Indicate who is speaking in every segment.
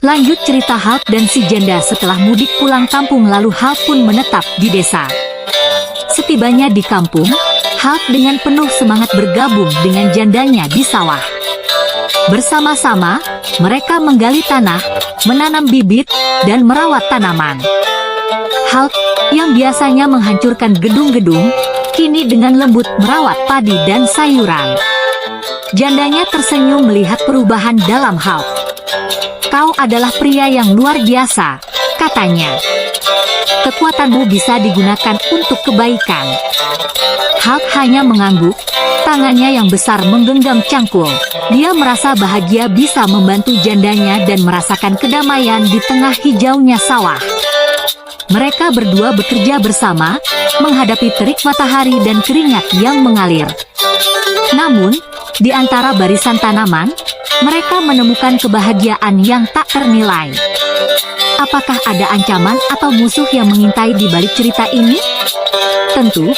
Speaker 1: Lanjut cerita Hulk dan si janda setelah mudik pulang kampung, lalu Hulk pun menetap di desa. Setibanya di kampung, Hulk dengan penuh semangat bergabung dengan jandanya di sawah. Bersama-sama, mereka menggali tanah, menanam bibit, dan merawat tanaman. Hulk, yang biasanya menghancurkan gedung-gedung, kini dengan lembut merawat padi dan sayuran. Jandanya tersenyum melihat perubahan dalam Hulk. "Kau adalah pria yang luar biasa," katanya. "Kekuatanmu bisa digunakan untuk kebaikan." Hulk hanya mengangguk, tangannya yang besar menggenggam cangkul. Dia merasa bahagia bisa membantu jandanya dan merasakan kedamaian di tengah hijaunya sawah. Mereka berdua bekerja bersama, menghadapi terik matahari dan keringat yang mengalir. Namun, di antara barisan tanaman, mereka menemukan kebahagiaan yang tak ternilai. Apakah ada ancaman atau musuh yang mengintai di balik cerita ini? Tentu,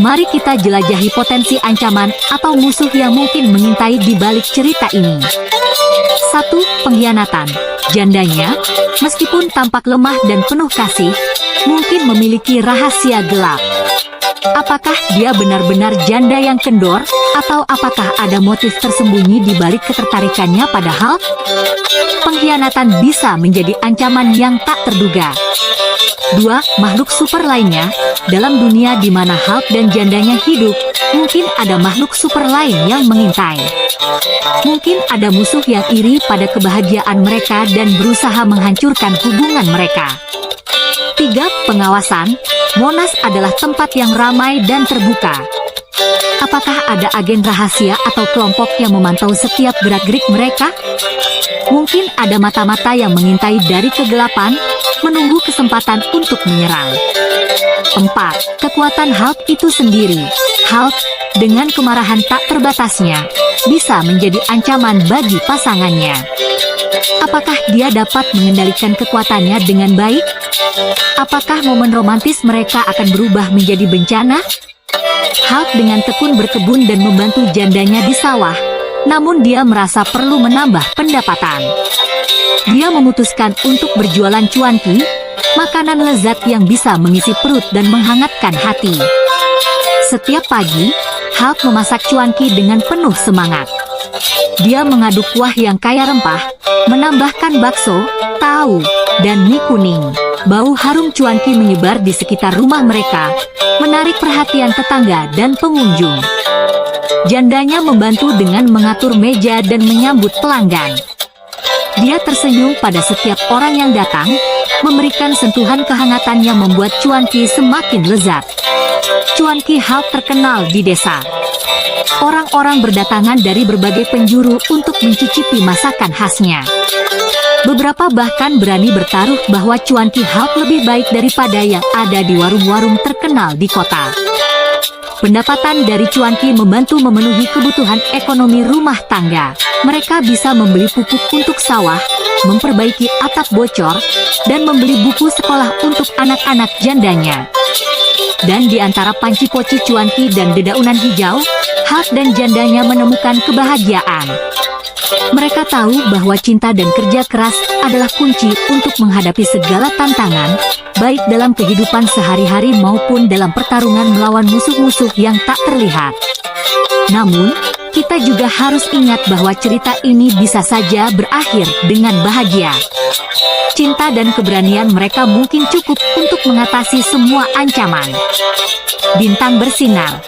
Speaker 1: mari kita jelajahi potensi ancaman atau musuh yang mungkin mengintai di balik cerita ini. 1. Pengkhianatan. Jandanya, meskipun tampak lemah dan penuh kasih, mungkin memiliki rahasia gelap. Apakah dia benar-benar janda yang kendor, atau apakah ada motif tersembunyi di balik ketertarikannya pada Hulk? Pengkhianatan bisa menjadi ancaman yang tak terduga. 2. Makhluk super lainnya. Dalam dunia di mana Hulk dan jandanya hidup, mungkin ada makhluk super lain yang mengintai. Mungkin ada musuh yang iri pada kebahagiaan mereka dan berusaha menghancurkan hubungan mereka. 3. Pengawasan. Monas adalah tempat yang ramai dan terbuka. Apakah ada agen rahasia atau kelompok yang memantau setiap gerak-gerik mereka? Mungkin ada mata-mata yang mengintai dari kegelapan, menunggu kesempatan untuk menyerang. 4. Kekuatan Hulk itu sendiri. Hulk, dengan kemarahan tak terbatasnya, bisa menjadi ancaman bagi pasangannya. Apakah dia dapat mengendalikan kekuatannya dengan baik? Apakah momen romantis mereka akan berubah menjadi bencana? Hulk dengan tekun berkebun dan membantu jandanya di sawah, namun dia merasa perlu menambah pendapatan. Dia memutuskan untuk berjualan cuanki, makanan lezat yang bisa mengisi perut dan menghangatkan hati. Setiap pagi, Hulk memasak cuanki dengan penuh semangat. Dia mengaduk kuah yang kaya rempah, menambahkan bakso, tahu, dan mie kuning. Bau harum cuanki menyebar di sekitar rumah mereka, menarik perhatian tetangga dan pengunjung. Jandanya membantu dengan mengatur meja dan menyambut pelanggan. Dia tersenyum pada setiap orang yang datang, memberikan sentuhan kehangatan yang membuat cuanki semakin lezat. Cuanki Hulk terkenal di desa. Orang-orang berdatangan dari berbagai penjuru untuk mencicipi masakan khasnya. Beberapa bahkan berani bertaruh bahwa cuanki Hulk lebih baik daripada yang ada di warung-warung terkenal di kota. Pendapatan dari cuanki membantu memenuhi kebutuhan ekonomi rumah tangga. Mereka bisa membeli pupuk untuk sawah, memperbaiki atap bocor, dan membeli buku sekolah untuk anak-anak jandanya. Dan di antara panci-poci cuanki dan dedaunan hijau, Hulk dan jandanya menemukan kebahagiaan. Mereka tahu bahwa cinta dan kerja keras adalah kunci untuk menghadapi segala tantangan, baik dalam kehidupan sehari-hari maupun dalam pertarungan melawan musuh-musuh yang tak terlihat. Namun, kita juga harus ingat bahwa cerita ini bisa saja berakhir dengan bahagia. Cinta dan keberanian mereka mungkin cukup untuk mengatasi semua ancaman. Bintang bersinar.